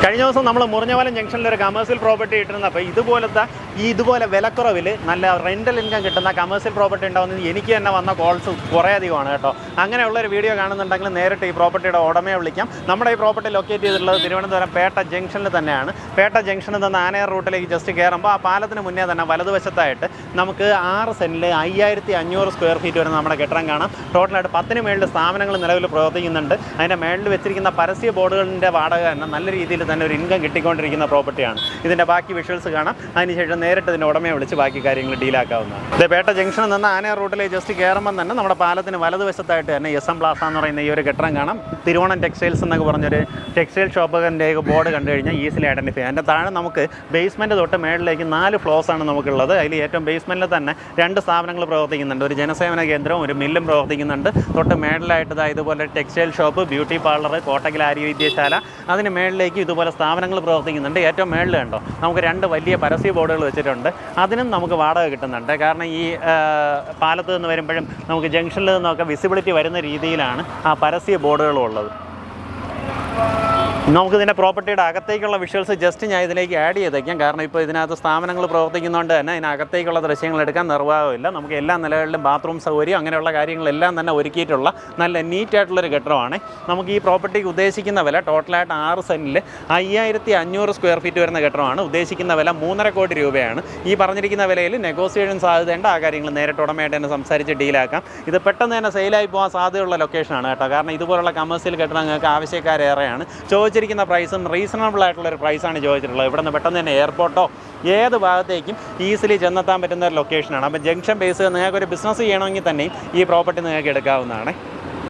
കഴിഞ്ഞ ദിവസം നമ്മൾ മുറിഞ്ഞവലം ജംഗ്ഷനിൽ ഒരു കമേഴ്സ്യൽ പ്രോപ്പർട്ടി ഇട്ടിരുന്നപ്പോൾ ഇതുപോലെ വിലക്കുറവിൽ നല്ല റെൻ്റൽ ഇൻകം കിട്ടുന്ന കമേഴ്സ്യൽ പ്രോപ്പർട്ടി ഉണ്ടാവുന്നത് എനിക്ക് തന്നെ വന്ന കോൾസ് കുറേ അധികമാണ് കേട്ടോ. അങ്ങനെയുള്ളൊരു വീഡിയോ കാണുന്നുണ്ടെങ്കിൽ നേരിട്ട് ഈ പ്രോപ്പർട്ടിയുടെ ഉടമയെ വിളിക്കാം. നമ്മുടെ ഈ പ്രോപ്പർട്ടി ലൊക്കേറ്റ് ചെയ്തിട്ടുള്ളത് തിരുവനന്തപുരം പേട്ട ജംഗ്ഷനിൽ തന്നെയാണ്. പേട്ട ജംഗ്ഷനിൽ നിന്ന് ആനയാർ റൂട്ടിലേക്ക് ജസ്റ്റ് കയറുമ്പോൾ ആ പാലത്തിന് മുന്നേ തന്നെ വലതുവശത്തായിട്ട് നമുക്ക് 6 സെൻറ്റിൽ 5500 സ്ക്വയർ ഫീറ്റ് വരുന്ന നമ്മുടെ കെട്ടിടം കാണാം. ടോട്ടലായിട്ട് 10 മേളിൽ സ്ഥാപനങ്ങൾ നിലവിൽ പ്രവർത്തിക്കുന്നുണ്ട്. അതിൻ്റെ മേളിൽ വെച്ചിരിക്കുന്ന പരസ്യ ബോർഡുകളുടെ വാടക തന്നെ നല്ല രീതിയിൽ തന്നെ ഒരു ഇൻകം കിട്ടിക്കൊണ്ടിരിക്കുന്ന പ്രോപ്പർട്ടിയാണ്. ഇതിൻ്റെ ബാക്കി വിഷ്വൽസ് കാണാം. അതിനുശേഷം നേരിട്ട് ഇതിൻ്റെ ഉടമയെ വിളിച്ച് ബാക്കി കാര്യങ്ങൾ ഡീലാക്കാവുന്നതാണ്. ഇത് പേട്ട ജംഗ്ഷനിൽ നിന്ന് ആനയാർ റൂട്ടിലേക്ക് ജസ്റ്റ് കയറുമ്പം തന്നെ നമ്മുടെ പാലത്തിന് വലതുവശത്തായിട്ട് തന്നെ SM പ്ലാസ എന്ന് പറയുന്ന ഈ ഒരു കെട്ടിടം കാണാം. തിരുവോണം ടെക്സ്റ്റൈൽസ് എന്നൊക്കെ പറഞ്ഞൊരു ടെക്സ്റ്റൈൽ ഷോപ്പിൻ്റെ ബോർഡ് കണ്ടു കഴിഞ്ഞാൽ ഈസിലി ഐഡൻറ്റിഫൈ ചെയ്യാം. അതിൻ്റെ താഴെ നമുക്ക് ബേസ്മെൻറ്റ് തൊട്ട് മേളിലേക്ക് 4 ഫ്ലോർസാണ് നമുക്കുള്ളത്. അതിൽ ഏറ്റവും ബേസ്മെൻറ്റിൽ തന്നെ 2 സ്ഥാപനങ്ങൾ പ്രവർത്തിക്കുന്നുണ്ട്. ഒരു ജനസേവന കേന്ദ്രവും ഒരു മില്ലും പ്രവർത്തിക്കുന്നുണ്ട്. തൊട്ട് മേളിലായിട്ട് ഇതുപോലെ textile shop, beauty parlour, Kottakkal Arya Vaidya Sala, അതിന് മേളിലേക്ക് ഇതുപോലെ സ്ഥാപനങ്ങൾ പ്രവർത്തിക്കുന്നുണ്ട്. ഏറ്റവും മേളിൽ കണ്ടോ നമുക്ക് 2 വലിയ പരസ്യ ബോർഡുകൾ വെച്ചിട്ടുണ്ട്. അതിനും നമുക്ക് വാടക കിട്ടുന്നുണ്ട്. കാരണം ഈ പാലത്ത് നിന്ന് വരുമ്പോഴും നമുക്ക് ജംഗ്ഷനിൽ നിന്നൊക്കെ വിസിബിലിറ്റി വരുന്ന രീതിയിലാണ് ആ പരസ്യ ബോർഡുകളും ഉള്ളത്. നമുക്കിതിൻ്റെ പ്രോപ്പർട്ടിയുടെ അകത്തേക്കുള്ള വിഷ്വൽസ് ജസ്റ്റ് ഞാൻ ഇതിലേക്ക് ആഡ് ചെയ്തേക്കാം. കാരണം ഇപ്പോൾ ഇതിനകത്ത് സ്ഥാപനങ്ങൾ പ്രവർത്തിക്കുന്നതുകൊണ്ട് തന്നെ ഇതിനകത്തേക്കുള്ള ദൃശ്യങ്ങൾ എടുക്കാൻ നിർവാഹമില്ല. നമുക്ക് എല്ലാ നിലകളിലും ബാത്റൂം സൗകര്യം അങ്ങനെയുള്ള കാര്യങ്ങളെല്ലാം തന്നെ ഒരുക്കിയിട്ടുള്ള നല്ല നീറ്റായിട്ടുള്ളൊരു കെട്ടിടമാണ്. നമുക്ക് ഈ പ്രോപ്പർട്ടിക്ക് ഉദ്ദേശിക്കുന്ന വില ടോട്ടലായിട്ട് 6 സെൻറ്റിൽ 5500 സ്ക്വയർ ഫീറ്റ് വരുന്ന കെട്ടിടമാണ്. ഉദ്ദേശിക്കുന്ന വില 3.5 കോടി രൂപയാണ്. ഈ പറഞ്ഞിരിക്കുന്ന വിലയിൽ നെഗോസിയേഷൻ സാധ്യതയുണ്ട്. ആ കാര്യങ്ങൾ നേരിട്ട് ഉടമയായിട്ട് തന്നെ സംസാരിച്ച് ഡീലാക്കാം. ഇത് പെട്ടെന്ന് തന്നെ സെയിലായി പോകാൻ സാധ്യതയുള്ള ലൊക്കേഷനാണ് കേട്ടോ. കാരണം ഇതുപോലുള്ള കമേഴ്സ്യൽ കെട്ടിടങ്ങൾക്ക് ആവശ്യക്കാരേറെയാണ്. ചോദിച്ചിരിക്കുന്ന പ്രൈസും റീസണബിൾ ആയിട്ടുള്ളൊരു പ്രൈസാണ് ചോദിച്ചിട്ടുള്ളത്. ഇവിടെ നിന്ന് പെട്ടെന്ന് തന്നെ എയർപോർട്ടോ ഏത് ഭാഗത്തേക്കും ഈസിലി ചെന്നെത്താൻ പറ്റുന്ന ഒരു ലൊക്കേഷനാണ്. അപ്പോൾ ജംഗ്ഷൻ ബേസ് നിങ്ങൾക്കൊരു ബിസിനസ് ചെയ്യണമെങ്കിൽ തന്നെയും ഈ പ്രോപ്പർട്ടി നിങ്ങൾക്ക് എടുക്കാവുന്നതാണ്.